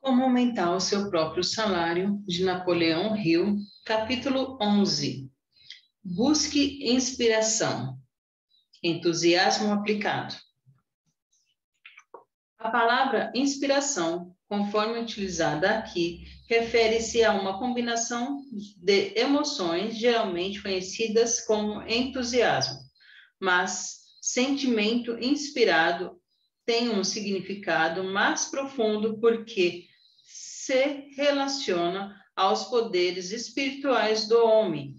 Como aumentar o seu próprio salário, de Napoleão Hill, capítulo 11. Busque inspiração, entusiasmo aplicado. A palavra inspiração, conforme utilizada aqui, refere-se a uma combinação de emoções geralmente conhecidas como entusiasmo, mas sentimento inspirado tem um significado mais profundo porque se relaciona aos poderes espirituais do homem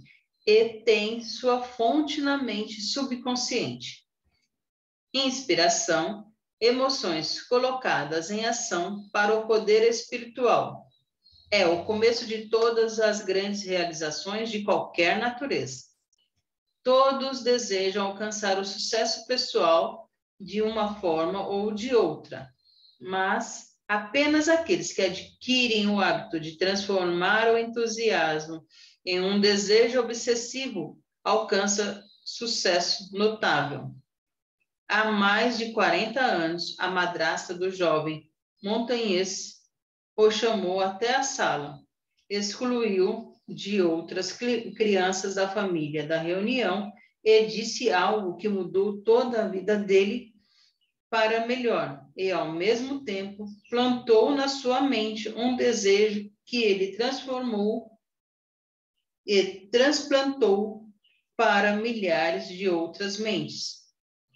e tem sua fonte na mente subconsciente. Inspiração, emoções colocadas em ação para o poder espiritual. É o começo de todas as grandes realizações de qualquer natureza. Todos desejam alcançar o sucesso pessoal de uma forma ou de outra, mas apenas aqueles que adquirem o hábito de transformar o entusiasmo em um desejo obsessivo alcançam sucesso notável. Há mais de 40 anos, a madrasta do jovem montanhês o chamou até a sala, excluiu de outras crianças da família da reunião e disse algo que mudou toda a vida dele para melhor e, ao mesmo tempo, plantou na sua mente um desejo que ele transformou e transplantou para milhares de outras mentes.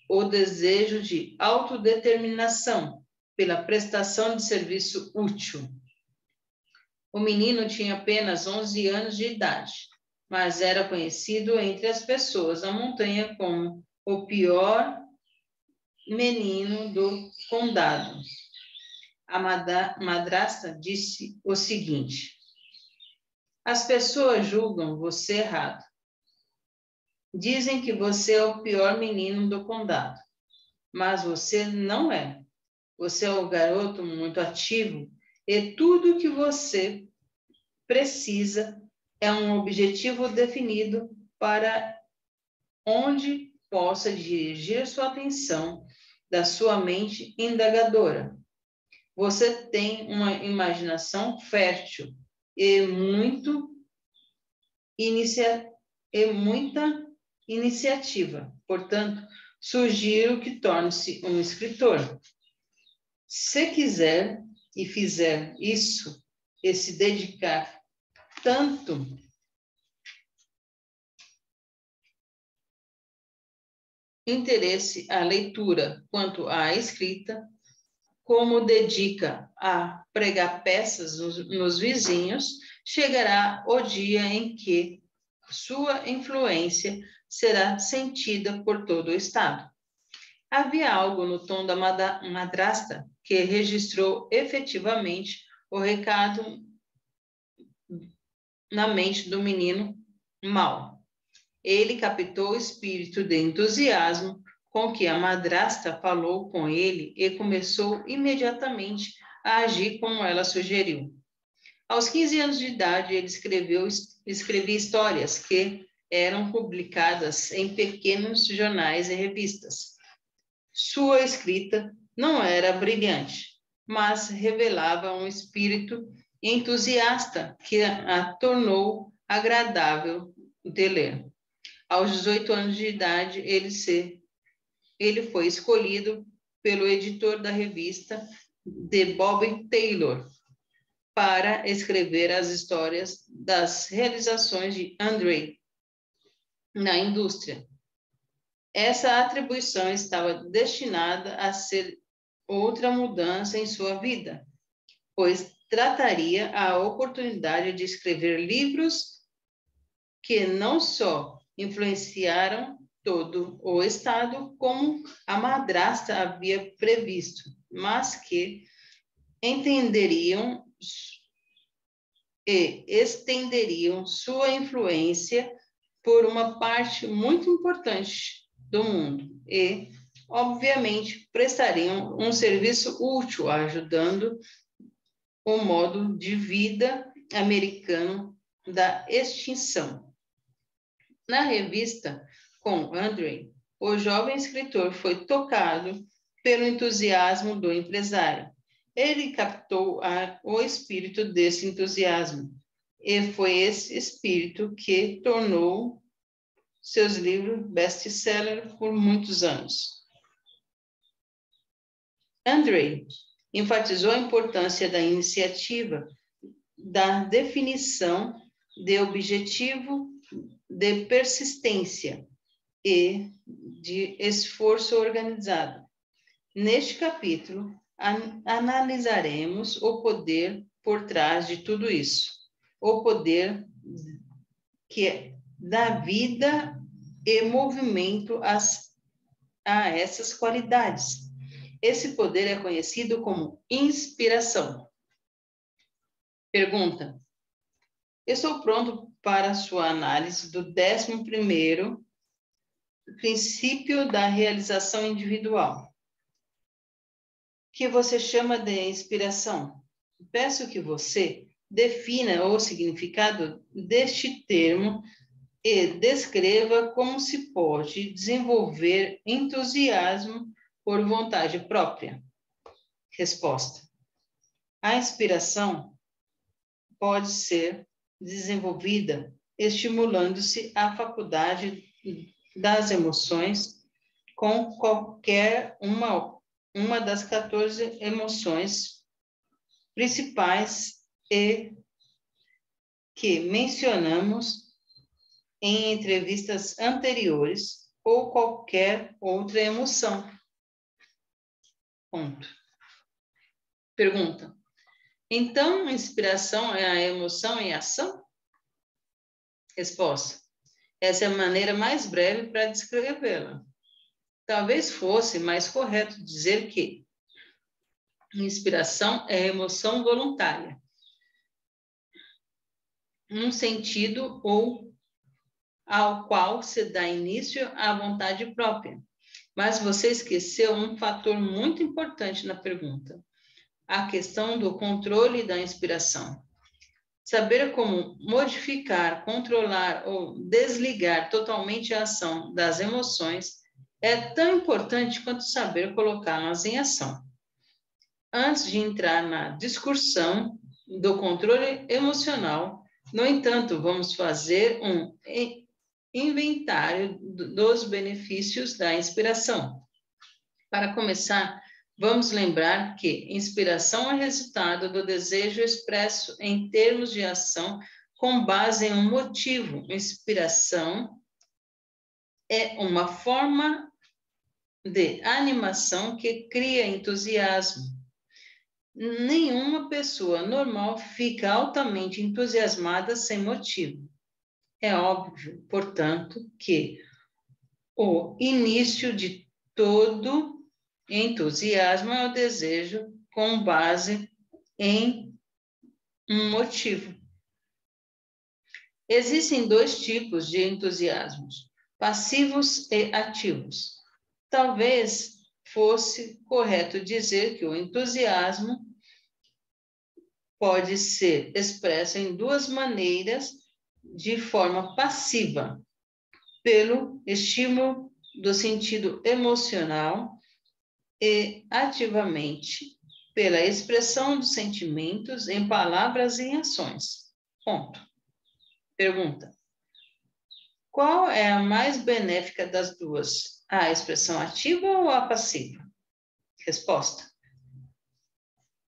O desejo de autodeterminação pela prestação de serviço útil. O menino tinha apenas 11 anos de idade, mas era conhecido entre as pessoas da montanha como o pior menino do condado. A madrasta disse o seguinte: as pessoas julgam você errado. Dizem que você é o pior menino do condado, mas você não é. Você é um garoto muito ativo e tudo que você precisa é um objetivo definido para onde possa dirigir sua atenção da sua mente indagadora. Você tem uma imaginação fértil e muita iniciativa. Portanto, sugiro que torne-se um escritor. Se quiser e fizer isso e se dedicar tanto interesse à leitura quanto à escrita, como dedica a pregar peças nos vizinhos, chegará o dia em que sua influência será sentida por todo o estado. Havia algo no tom da madrasta que registrou efetivamente o recado na mente do menino mau. Ele captou o espírito de entusiasmo com que a madrasta falou com ele e começou imediatamente a agir como ela sugeriu. Aos 15 anos de idade, ele escrevia histórias que eram publicadas em pequenos jornais e revistas. Sua escrita não era brilhante, mas revelava um espírito entusiasta que a tornou agradável de ler. Aos 18 anos de idade, ele foi escolhido pelo editor da revista de Bob Taylor para escrever as histórias das realizações de Andrei na indústria. Essa atribuição estava destinada a ser outra mudança em sua vida, pois trataria a oportunidade de escrever livros que não só influenciaram todo o Estado, como a madrasta havia previsto, mas que entenderiam e estenderiam sua influência por uma parte muito importante do mundo e, obviamente, prestariam um serviço útil, ajudando o modo de vida americano da extinção. Na revista com Andrei, o jovem escritor foi tocado pelo entusiasmo do empresário ele captou o espírito desse entusiasmo. E foi esse espírito que tornou seus livros best-seller por muitos anos. Andrei enfatizou a importância da iniciativa, da definição de objetivo, de persistência e de esforço organizado. Neste capítulo, analisaremos o poder por trás de tudo isso, o poder que dá vida e movimento a essas qualidades. Esse poder é conhecido como inspiração. Pergunta: estou pronto para a sua análise do 11º princípio da realização individual, que você chama de inspiração. Peço que você defina o significado deste termo e descreva como se pode desenvolver entusiasmo por vontade própria. Resposta: a inspiração pode ser desenvolvida estimulando-se a faculdade das emoções com qualquer uma das 14 emoções principais e que mencionamos em entrevistas anteriores ou qualquer outra emoção. Ponto. Pergunta: então, inspiração é a emoção em ação? Resposta: essa é a maneira mais breve para descrevê-la. Talvez fosse mais correto dizer que inspiração é emoção voluntária, um sentido ou ao qual se dá início à vontade própria. Mas você esqueceu um fator muito importante na pergunta: a questão do controle da inspiração. Saber como modificar, controlar ou desligar totalmente a ação das emoções é tão importante quanto saber colocá-las em ação. Antes de entrar na discussão do controle emocional, no entanto, vamos fazer um inventário dos benefícios da inspiração. Para começar, vamos lembrar que inspiração é resultado do desejo expresso em termos de ação com base em um motivo. Inspiração é uma forma de animação que cria entusiasmo. Nenhuma pessoa normal fica altamente entusiasmada sem motivo. É óbvio, portanto, que o início de todo entusiasmo é o desejo com base em um motivo. Existem 2 tipos de entusiasmos, passivos e ativos. Talvez fosse correto dizer que o entusiasmo pode ser expresso em 2 maneiras de forma passiva, pelo estímulo do sentido emocional e ativamente pela expressão dos sentimentos em palavras e em ações. Ponto. Pergunta: qual é a mais benéfica das 2? A expressão ativa ou a passiva? Resposta: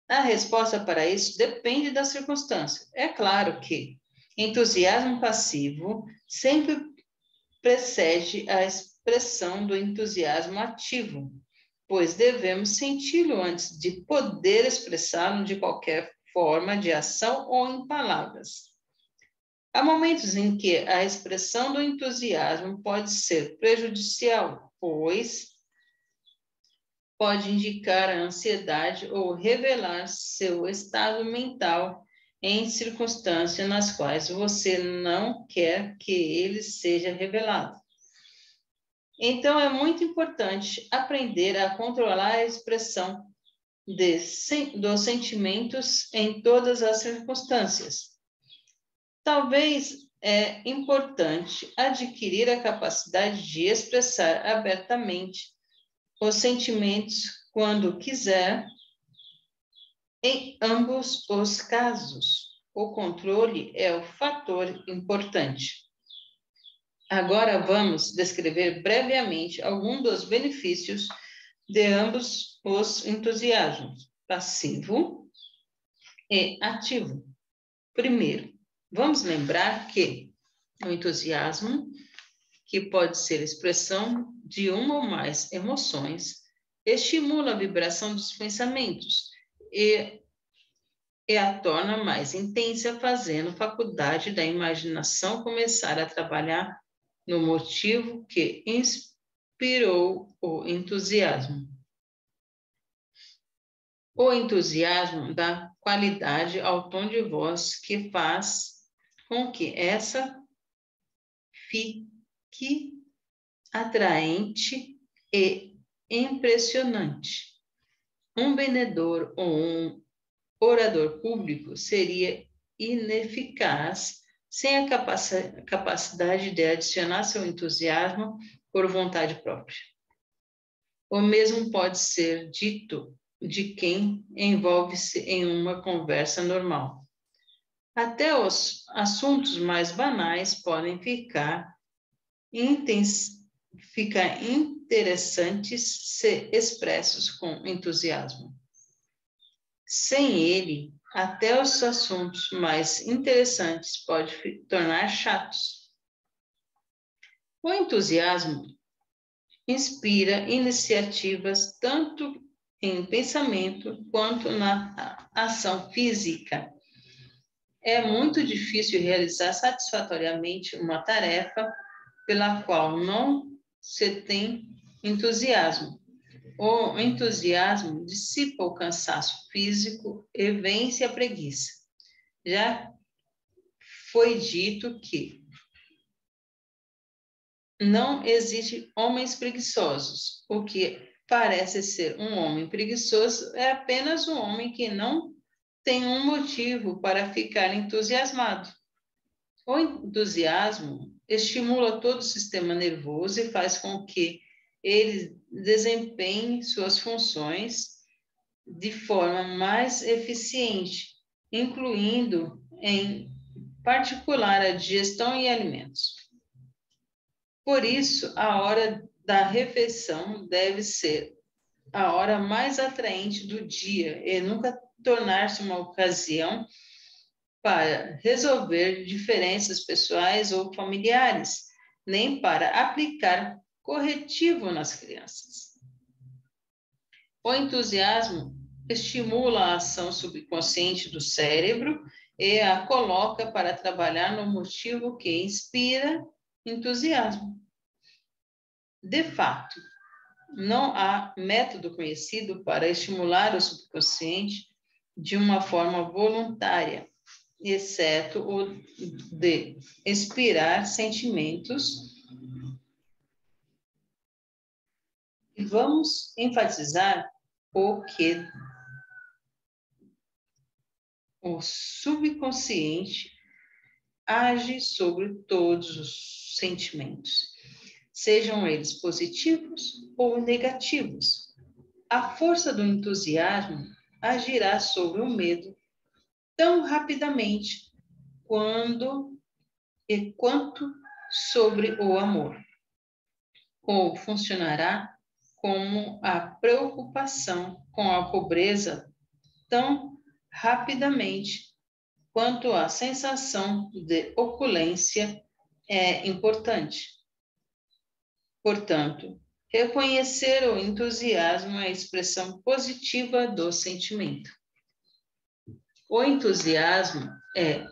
a resposta para isso depende da circunstância. É claro que entusiasmo passivo sempre precede a expressão do entusiasmo ativo, pois devemos senti-lo antes de poder expressá-lo de qualquer forma de ação ou em palavras. Há momentos em que a expressão do entusiasmo pode ser prejudicial, pois pode indicar a ansiedade ou revelar seu estado mental em circunstâncias nas quais você não quer que ele seja revelado. Então, é muito importante aprender a controlar a expressão dos sentimentos em todas as circunstâncias. Talvez é importante adquirir a capacidade de expressar abertamente os sentimentos quando quiser Em ambos os casos, o controle é o fator importante. Agora vamos descrever brevemente alguns dos benefícios de ambos os entusiasmos, passivo e ativo. Primeiro, vamos lembrar que o entusiasmo, que pode ser expressão de uma ou mais emoções, estimula a vibração dos pensamentos e a torna mais intensa, fazendo faculdade da imaginação começar a trabalhar no motivo que inspirou o entusiasmo. O entusiasmo dá qualidade ao tom de voz que faz com que essa fique atraente e impressionante. Um vendedor ou um orador público seria ineficaz sem a capacidade de adicionar seu entusiasmo por vontade própria. O mesmo pode ser dito de quem envolve-se em uma conversa normal. Até os assuntos mais banais podem ficar interessantes se expressos com entusiasmo. Sem ele, até os assuntos mais interessantes podem tornar chatos. O entusiasmo inspira iniciativas tanto em pensamento quanto na ação física. É muito difícil realizar satisfatoriamente uma tarefa pela qual não se tem entusiasmo. O entusiasmo dissipa o cansaço físico e vence a preguiça. Já foi dito que não existe homens preguiçosos. O que parece ser um homem preguiçoso é apenas um homem que não tem um motivo para ficar entusiasmado. O entusiasmo estimula todo o sistema nervoso e faz com que ele desempenhe suas funções de forma mais eficiente, incluindo, em particular, a digestão e alimentos. Por isso, a hora da refeição deve ser a hora mais atraente do dia e nunca tornar-se uma ocasião para resolver diferenças pessoais ou familiares, nem para aplicar corretivo nas crianças. O entusiasmo estimula a ação subconsciente do cérebro e a coloca para trabalhar no motivo que inspira entusiasmo. De fato, não há método conhecido para estimular o subconsciente de uma forma voluntária, exceto o de inspirar sentimentos. E vamos enfatizar o que o subconsciente age sobre todos os sentimentos, sejam eles positivos ou negativos. A força do entusiasmo agirá sobre o medo tão rapidamente quanto sobre o amor, ou funcionará como a preocupação com a pobreza tão rapidamente quanto a sensação de opulência é importante. Portanto, reconhecer o entusiasmo é a expressão positiva do sentimento. O entusiasmo é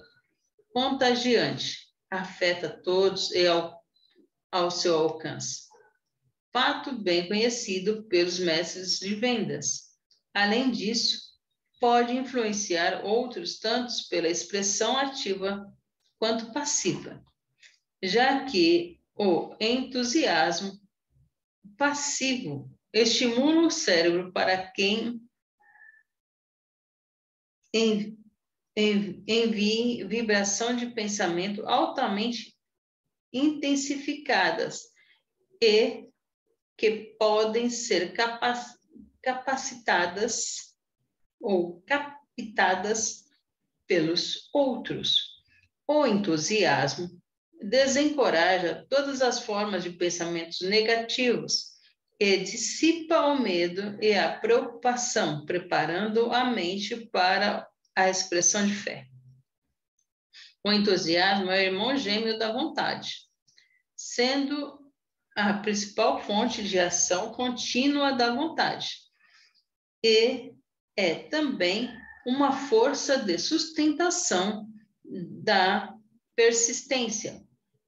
contagiante, afeta todos e ao seu alcance. Fato bem conhecido pelos mestres de vendas. Além disso, pode influenciar outros tanto pela expressão ativa quanto passiva, já que o entusiasmo passivo estimula o cérebro para quem envie vibração de pensamento altamente intensificadas e que podem ser capacitadas ou palpitadas pelos outros. O entusiasmo desencoraja todas as formas de pensamentos negativos e dissipa o medo e a preocupação, preparando a mente para a expressão de fé. O entusiasmo é o irmão gêmeo da vontade, sendo a principal fonte de ação contínua da vontade. E é também uma força de sustentação da persistência.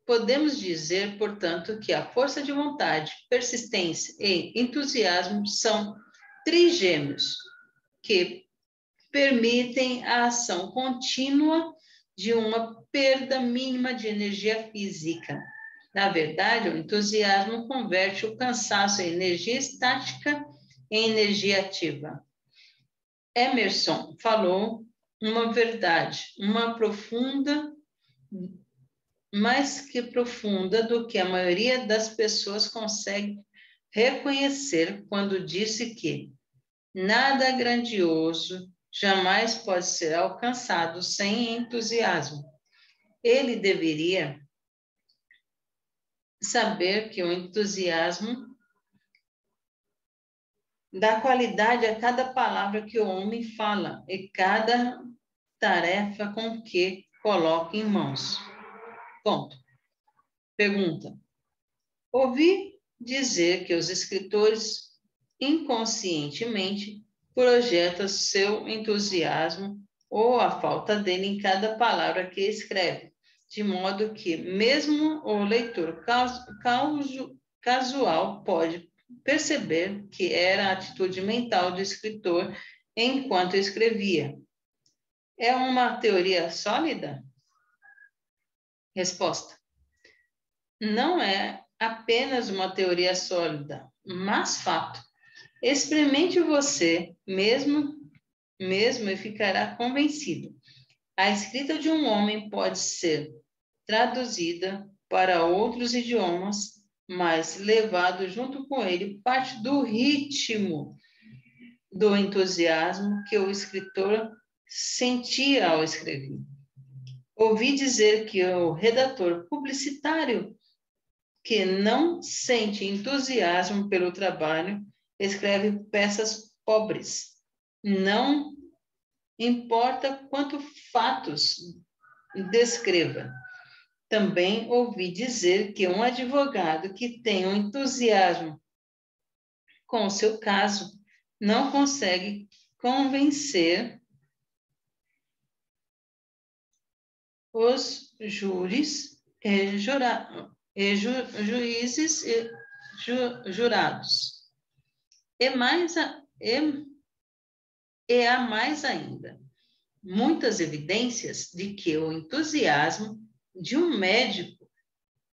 Podemos dizer, portanto, que a força de vontade, persistência e entusiasmo são trigêmeos que permitem a ação contínua de uma perda mínima de energia física. Na verdade, o entusiasmo converte o cansaço em energia estática em energia ativa. Emerson falou uma verdade, mais que profunda do que a maioria das pessoas consegue reconhecer quando disse que nada grandioso jamais pode ser alcançado sem entusiasmo. Ele deveria saber que o entusiasmo dá qualidade a cada palavra que o homem fala e cada tarefa com que coloca em mãos. Ponto. Pergunta. Ouvi dizer que os escritores inconscientemente projetam seu entusiasmo ou a falta dele em cada palavra que escreve, de modo que mesmo o leitor casual pode perceber que era a atitude mental do escritor enquanto escrevia. É uma teoria sólida? Resposta. Não é apenas uma teoria sólida, mas fato. Experimente você mesmo e ficará convencido. A escrita de um homem pode ser traduzida para outros idiomas, mas levado junto com ele parte do ritmo do entusiasmo que o escritor sentia ao escrever. Ouvi dizer que o redator publicitário que não sente entusiasmo pelo trabalho escreve peças pobres. Não importa quanto fatos descreva. Também ouvi dizer que um advogado que tem um entusiasmo com o seu caso não consegue convencer os júris e juízes e jurados. E há mais ainda, muitas evidências de que o entusiasmo de um médico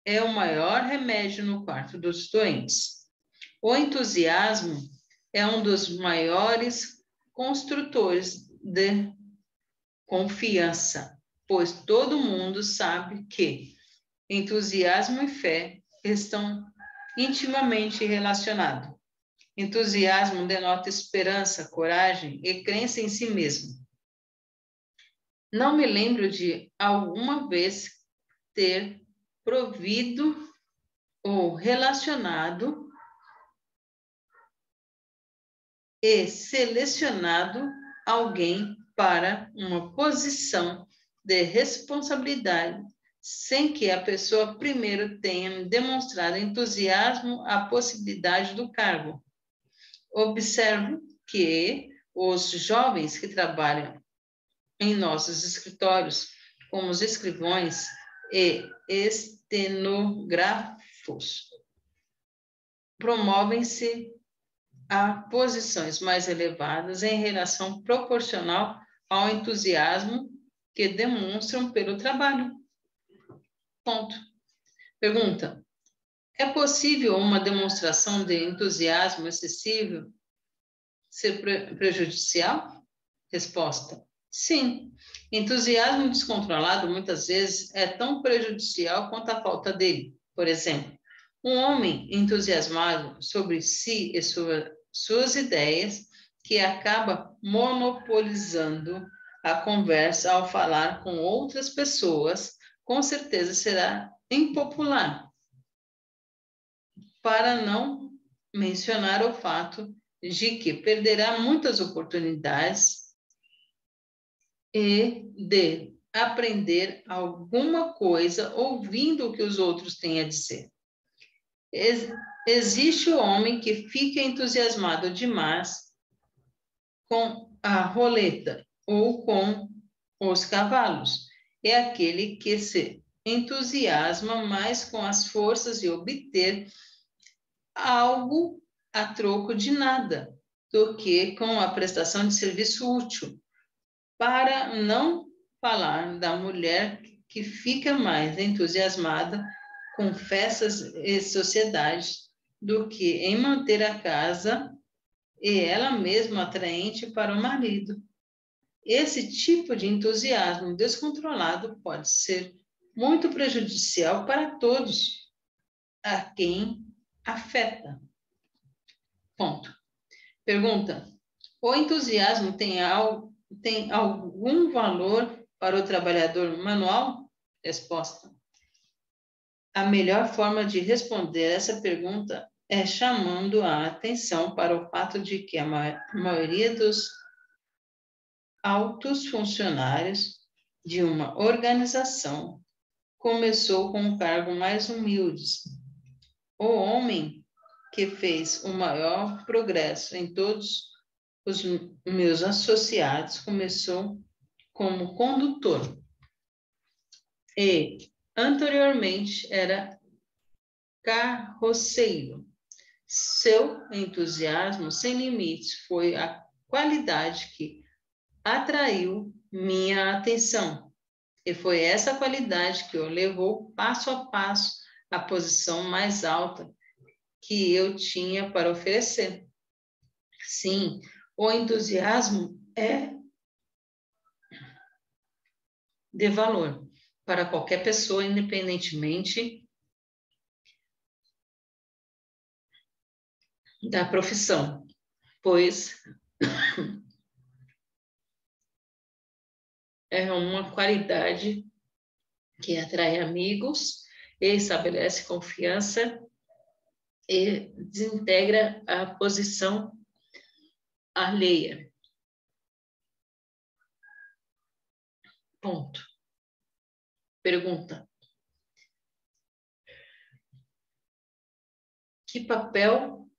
é o maior remédio no quarto dos doentes. O entusiasmo é um dos maiores construtores de confiança, pois todo mundo sabe que entusiasmo e fé estão intimamente relacionados. Entusiasmo denota esperança, coragem e crença em si mesmo. Não me lembro de alguma vez ter provido ou relacionado e selecionado alguém para uma posição de responsabilidade sem que a pessoa primeiro tenha demonstrado entusiasmo à possibilidade do cargo. Observo que os jovens que trabalham em nossos escritórios, como os escrivães e estenógrafos, promovem-se a posições mais elevadas em relação proporcional ao entusiasmo que demonstram pelo trabalho. Ponto. Pergunta. É possível uma demonstração de entusiasmo excessivo ser prejudicial? Resposta. Sim. Entusiasmo descontrolado muitas vezes é tão prejudicial quanto a falta dele. Por exemplo, um homem entusiasmado sobre si e suas ideias que acaba monopolizando a conversa ao falar com outras pessoas, com certeza será impopular. Para não mencionar o fato de que perderá muitas oportunidades e de aprender alguma coisa ouvindo o que os outros têm a dizer. Existe o homem que fica entusiasmado demais com a roleta ou com os cavalos. É aquele que se entusiasma mais com as forças de obter algo a troco de nada, do que com a prestação de serviço útil. Para não falar da mulher que fica mais entusiasmada com festas e sociedades do que em manter a casa e ela mesma atraente para o marido. Esse tipo de entusiasmo descontrolado pode ser muito prejudicial para todos a quem afeta. Ponto. Pergunta: o entusiasmo tem algum valor para o trabalhador manual? Resposta: a melhor forma de responder essa pergunta é chamando a atenção para o fato de que a maioria dos altos funcionários de uma organização começou com um cargo mais humilde. O homem que fez o maior progresso em todos os meus associados começou como condutor e anteriormente era carroceiro. Seu entusiasmo sem limites foi a qualidade que atraiu minha atenção. E foi essa qualidade que o levou passo a passo à posição mais alta que eu tinha para oferecer. Sim, o entusiasmo é de valor para qualquer pessoa, independentemente da profissão, pois é uma qualidade que atrai amigos e estabelece confiança e desintegra a posição alheia. Ponto. Pergunta: que papel,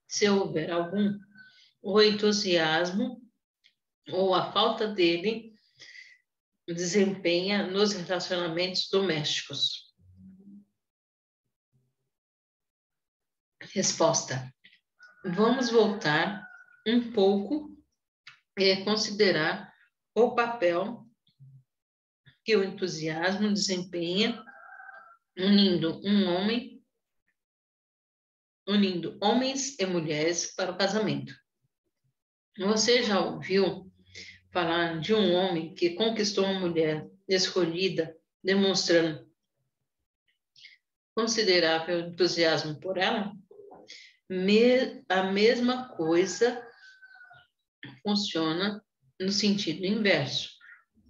se houver algum, o entusiasmo ou a falta dele desempenha nos relacionamentos domésticos? Resposta: vamos voltar um pouco e considerar o papel que o entusiasmo desempenha unindo homens e mulheres para o casamento. Você já ouviu falar de um homem que conquistou uma mulher escolhida, demonstrando considerável entusiasmo por ela? A mesma coisa funciona no sentido inverso.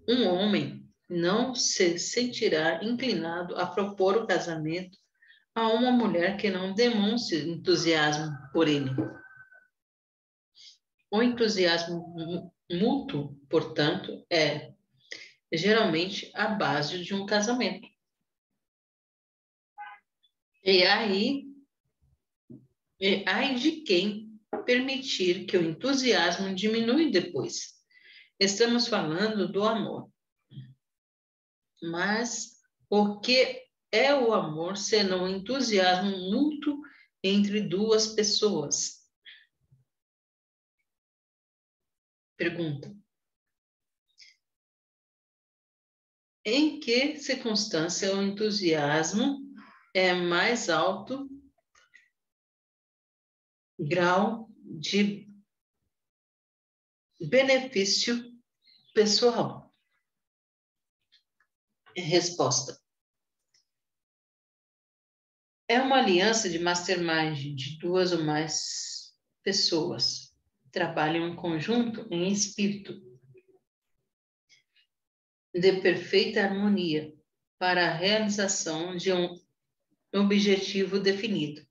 Um homem não se sentirá inclinado a propor o casamento a uma mulher que não demonstre entusiasmo por ele. O entusiasmo mútuo, portanto, é geralmente a base de um casamento. E aí de quem permitir que o entusiasmo diminua depois. Estamos falando do amor. Mas o que é o amor senão um entusiasmo mútuo entre duas pessoas? Pergunta: em que circunstância o entusiasmo é mais alto grau de benefício pessoal? Resposta: é uma aliança de mastermind de duas ou mais pessoas trabalham em conjunto em espírito de perfeita harmonia para a realização de um objetivo definido.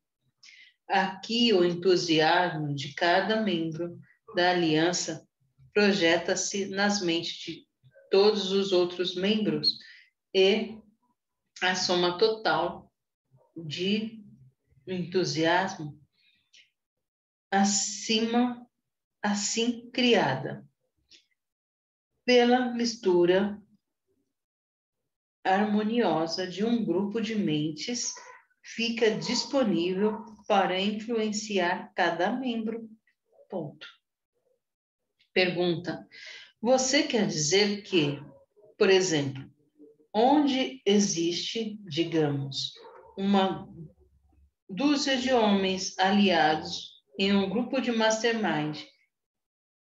Aqui, o entusiasmo de cada membro da aliança projeta-se nas mentes de todos os outros membros e a soma total de entusiasmo assim criada pela mistura harmoniosa de um grupo de mentes fica disponível para influenciar cada membro. Ponto. Pergunta: você quer dizer que, por exemplo, onde existe, digamos, uma dúzia de homens aliados em um grupo de mastermind,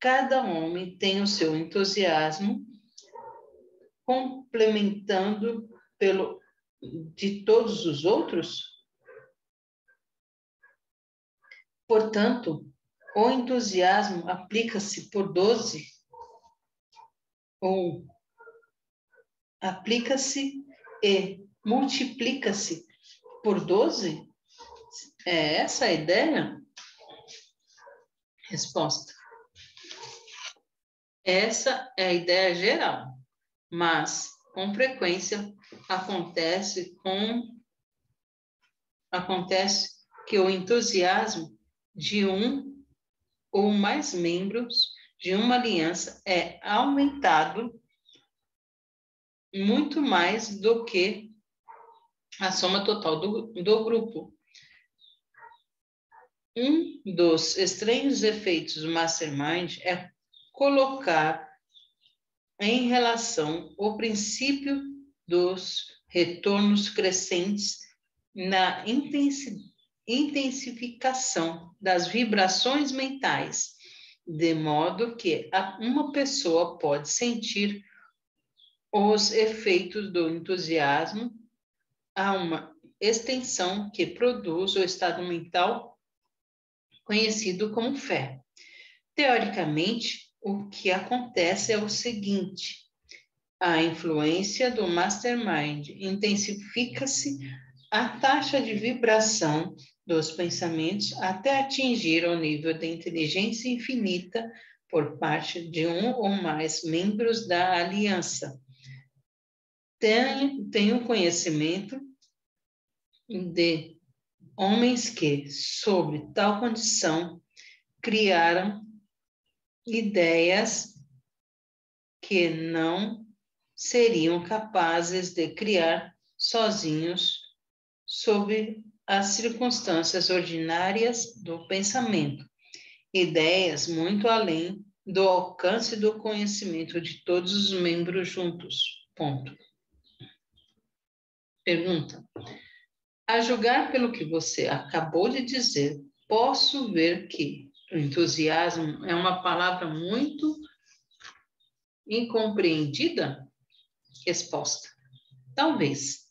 cada homem tem o seu entusiasmo complementando de todos os outros? Portanto, o entusiasmo aplica-se por 12 ou aplica-se e multiplica-se por 12? É essa a ideia? Resposta: essa é a ideia geral, mas com frequência acontece que o entusiasmo de um ou mais membros de uma aliança é aumentado muito mais do que a soma total do grupo. Um dos estranhos efeitos do Mastermind é colocar em relação o princípio dos retornos crescentes na intensificação das vibrações mentais, de modo que uma pessoa pode sentir os efeitos do entusiasmo a uma extensão que produz o estado mental conhecido como fé. Teoricamente, o que acontece é o seguinte: a influência do mastermind intensifica-se a taxa de vibração dos pensamentos até atingir o nível de inteligência infinita por parte de um ou mais membros da aliança. Tenho conhecimento de homens que, sob tal condição, criaram ideias que não seriam capazes de criar sozinhos sob as circunstâncias ordinárias do pensamento. Ideias muito além do alcance do conhecimento de todos os membros juntos. Ponto. Pergunta: a julgar pelo que você acabou de dizer, posso ver que o entusiasmo é uma palavra muito incompreendida? Resposta: talvez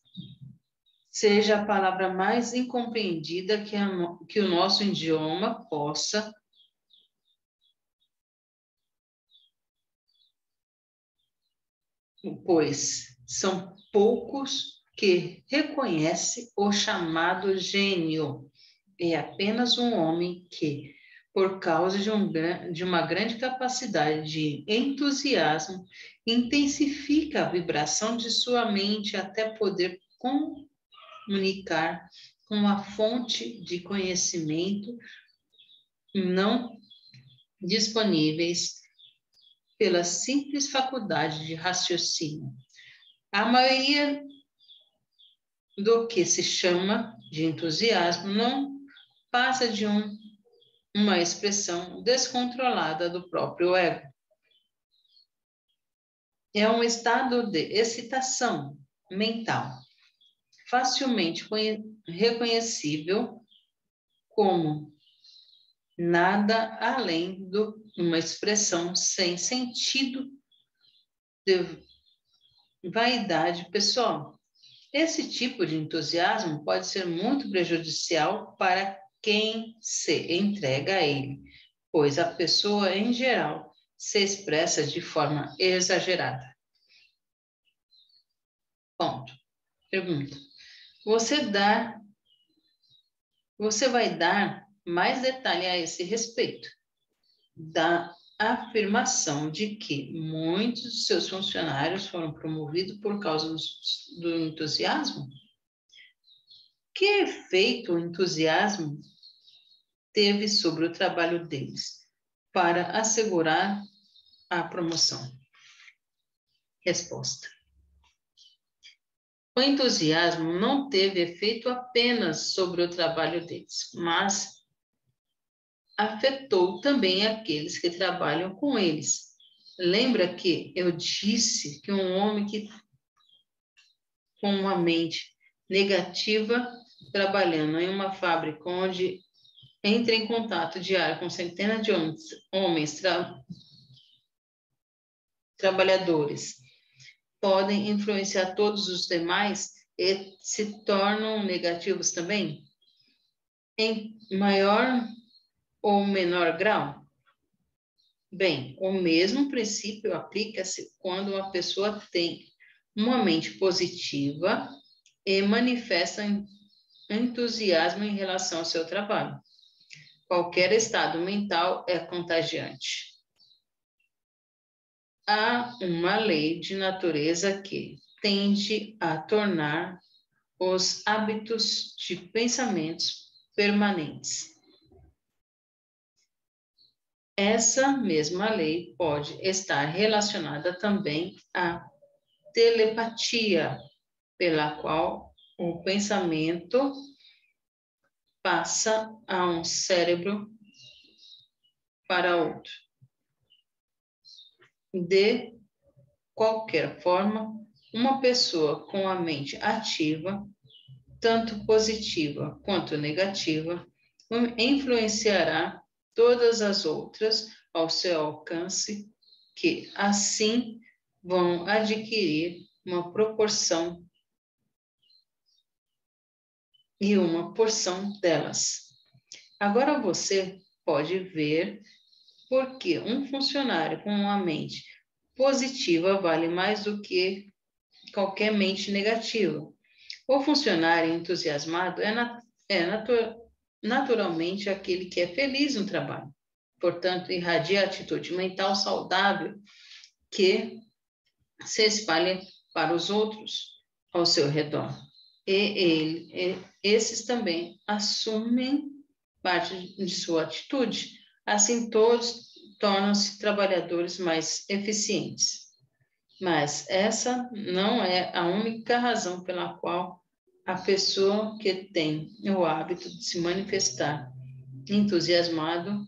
seja a palavra mais incompreendida que o nosso idioma possa pois são poucos que reconhecem o chamado gênio. É apenas um homem que, por causa de uma grande capacidade de entusiasmo, intensifica a vibração de sua mente até poder comunicar com a fonte de conhecimento não disponíveis pela simples faculdade de raciocínio. A maioria do que se chama de entusiasmo não passa de uma expressão descontrolada do próprio ego. É um estado de excitação mental, facilmente reconhecível como nada além de uma expressão sem sentido de vaidade pessoal. Esse tipo de entusiasmo pode ser muito prejudicial para quem se entrega a ele, pois a pessoa, em geral, se expressa de forma exagerada. Ponto. Pergunta. Você vai dar mais detalhe a esse respeito da afirmação de que muitos de seus funcionários foram promovidos por causa do entusiasmo? Que efeito o entusiasmo teve sobre o trabalho deles para assegurar a promoção? Resposta. O entusiasmo não teve efeito apenas sobre o trabalho deles, mas afetou também aqueles que trabalham com eles. Lembra que eu disse que um homem com uma mente negativa, trabalhando em uma fábrica onde entra em contato diário com centenas de homens trabalhadores, podem influenciar todos os demais e se tornam negativos também, em maior ou menor grau? Bem, o mesmo princípio aplica-se quando uma pessoa tem uma mente positiva e manifesta entusiasmo em relação ao seu trabalho. Qualquer estado mental é contagiante. Há uma lei de natureza que tende a tornar os hábitos de pensamentos permanentes. Essa mesma lei pode estar relacionada também à telepatia, pela qual o pensamento passa a um cérebro para outro. De qualquer forma, uma pessoa com a mente ativa, tanto positiva quanto negativa, influenciará todas as outras ao seu alcance, que assim vão adquirir uma proporção e uma porção delas. Agora você pode ver por que um funcionário com uma mente positiva vale mais do que qualquer mente negativa. O funcionário entusiasmado naturalmente aquele que é feliz no trabalho. Portanto, irradia a atitude mental saudável que se espalha para os outros ao seu redor. Esses também assumem parte de sua atitude. Assim, todos tornam-se trabalhadores mais eficientes. Mas essa não é a única razão pela qual a pessoa que tem o hábito de se manifestar entusiasmado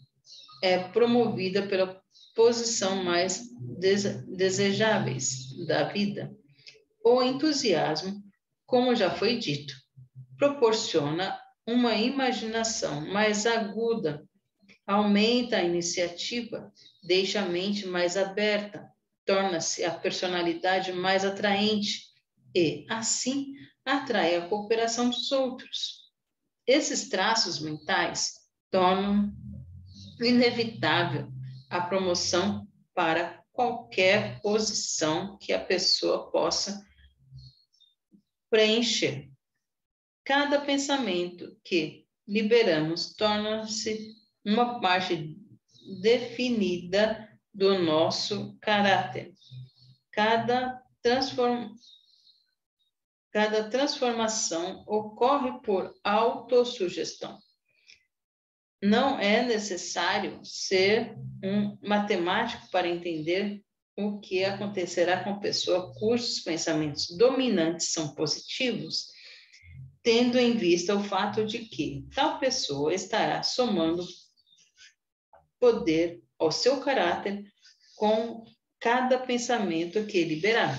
é promovida pela posição mais desejáveis da vida. O entusiasmo, como já foi dito, proporciona uma imaginação mais aguda, aumenta a iniciativa, deixa a mente mais aberta, torna-se a personalidade mais atraente e, assim, atrai a cooperação dos outros. Esses traços mentais tornam inevitável a promoção para qualquer posição que a pessoa possa preencher. Cada pensamento que liberamos torna-se uma parte definida do nosso caráter. Cada transformação ocorre por autossugestão. Não é necessário ser um matemático para entender o que acontecerá com a pessoa cujos pensamentos dominantes são positivos, tendo em vista o fato de que tal pessoa estará somando poder ao seu caráter com cada pensamento que liberar.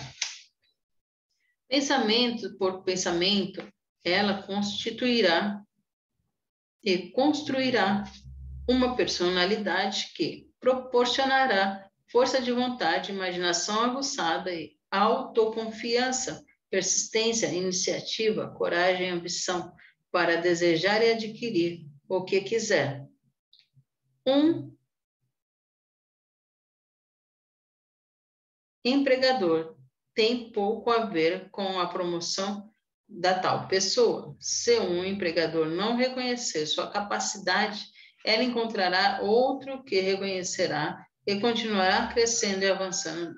Pensamento por pensamento, ela constituirá e construirá uma personalidade que proporcionará força de vontade, imaginação aguçada e autoconfiança, persistência, iniciativa, coragem e ambição para desejar e adquirir o que quiser. Um empregador tem pouco a ver com a promoção da tal pessoa. Se um empregador não reconhecer sua capacidade, ela encontrará outro que reconhecerá e continuará crescendo e avançando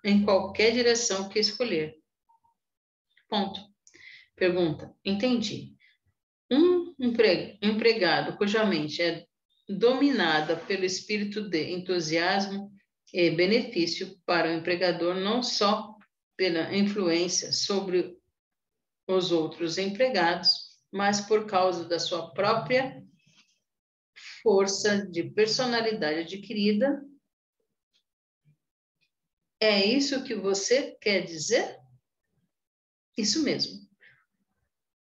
em qualquer direção que escolher. Ponto. Pergunta. Entendi. Um empregado cuja mente é dominada pelo espírito de entusiasmo e benefício para o empregador, não só pela influência sobre os outros empregados, mas por causa da sua própria força de personalidade adquirida. É isso que você quer dizer? Isso mesmo.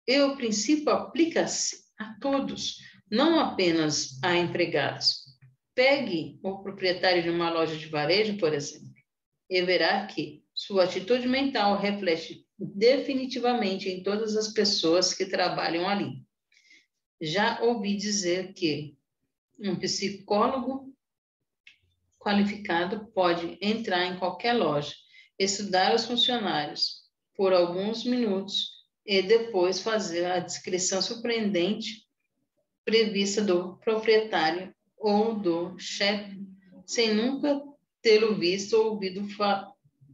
E o princípio aplica-se a todos, não apenas a empregados. Pegue o proprietário de uma loja de varejo, por exemplo, e verá que sua atitude mental reflete definitivamente em todas as pessoas que trabalham ali. Já ouvi dizer que um psicólogo qualificado pode entrar em qualquer loja, estudar os funcionários por alguns minutos e depois fazer a descrição surpreendente prevista do proprietário ou do chefe, sem nunca tê-lo visto ou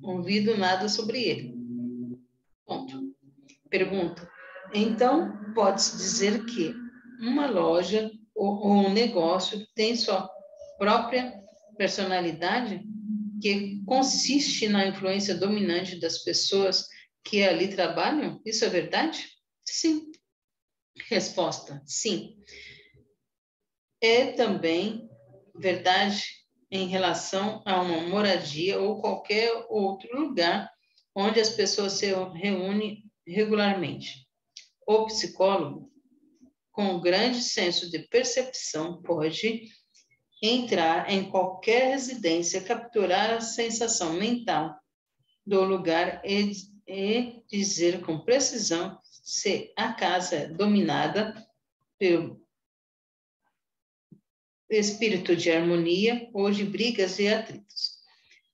ouvido nada sobre ele. Ponto. Pergunta. Então, pode-se dizer que uma loja ou um negócio tem sua própria personalidade, que consiste na influência dominante das pessoas que ali trabalham? Isso é verdade? Sim. Resposta: sim. É também verdade em relação a uma moradia ou qualquer outro lugar onde as pessoas se reúnem regularmente. O psicólogo, com grande senso de percepção, pode entrar em qualquer residência, capturar a sensação mental do lugar e dizer com precisão se a casa é dominada pelo espírito de harmonia ou de brigas e atritos.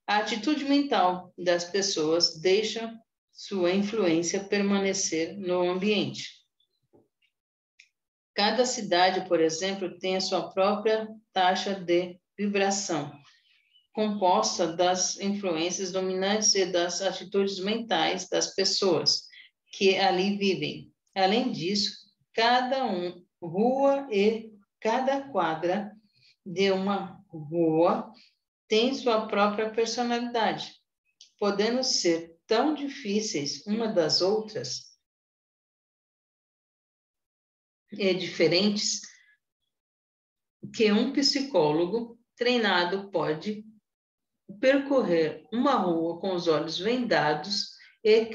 A atitude mental das pessoas deixa sua influência permanecer no ambiente. Cada cidade, por exemplo, tem a sua própria taxa de vibração, composta das influências dominantes e das atitudes mentais das pessoas que ali vivem. Além disso, cada rua e cada quadra de uma rua tem sua própria personalidade, podendo ser tão difíceis uma das outras e diferentes que um psicólogo treinado pode percorrer uma rua com os olhos vendados e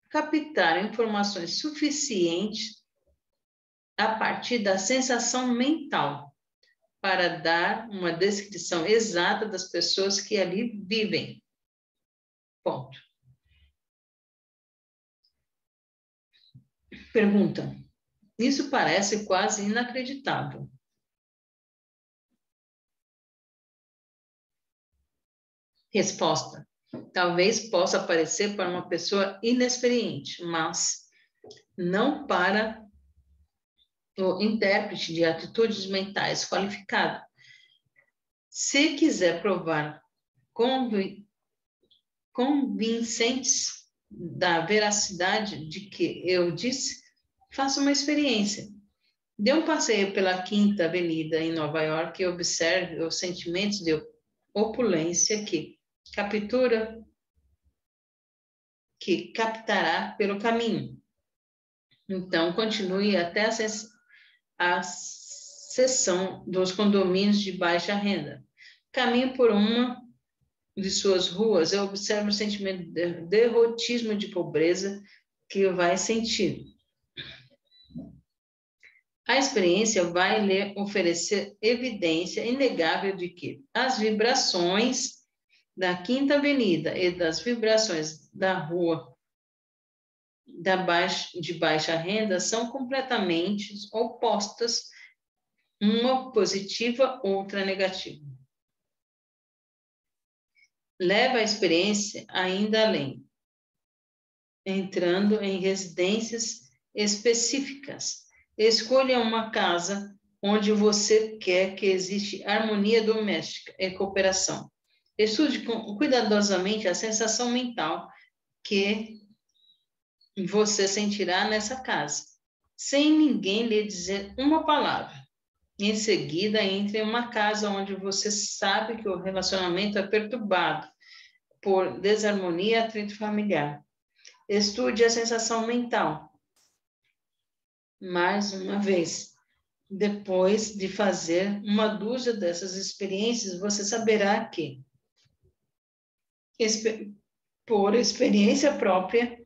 captar informações suficientes a partir da sensação mental para dar uma descrição exata das pessoas que ali vivem. Ponto. Pergunta. Isso parece quase inacreditável. Resposta. Talvez possa parecer para uma pessoa inexperiente, mas não para o intérprete de atitudes mentais qualificado. Se quiser provar convincentes da veracidade de que eu disse, faça uma experiência. Dê um passeio pela Quinta Avenida em Nova York e observe os sentimentos de opulência que captará pelo caminho. Então, continue até a seção dos condomínios de baixa renda. Caminhe por uma de suas ruas e observe o sentimento de derrotismo de pobreza que vai sentir. A experiência vai lhe oferecer evidência inegável de que as vibrações da Quinta Avenida e das vibrações da rua de baixa renda são completamente opostas uma positiva, outra negativa. Leva a experiência ainda além, entrando em residências específicas. Escolha uma casa onde você quer que exista harmonia doméstica e cooperação. Estude cuidadosamente a sensação mental que você sentirá nessa casa, sem ninguém lhe dizer uma palavra. Em seguida, entre em uma casa onde você sabe que o relacionamento é perturbado por desarmonia e atrito familiar. Estude a sensação mental. Mais uma vez, depois de fazer uma dúzia dessas experiências, você saberá que, por experiência própria,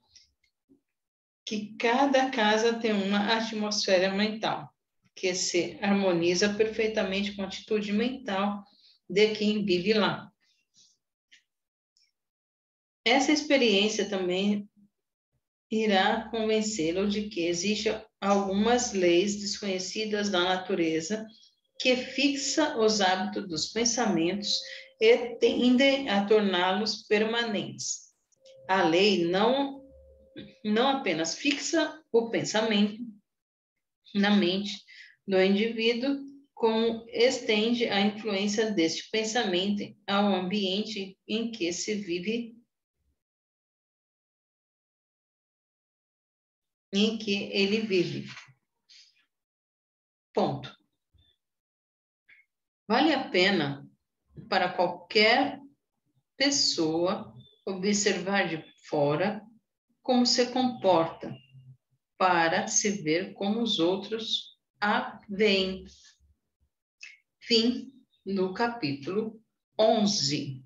que cada casa tem uma atmosfera mental que se harmoniza perfeitamente com a atitude mental de quem vive lá. Essa experiência também irá convencê-lo de que existem algumas leis desconhecidas da natureza que fixam os hábitos dos pensamentos e tendem a torná-los permanentes. A lei não apenas fixa o pensamento na mente do indivíduo, como estende a influência deste pensamento ao ambiente em que se vive, em que ele vive. Ponto. Vale a pena para qualquer pessoa observar de fora como se comporta, para se ver como os outros a veem. Fim do capítulo 11.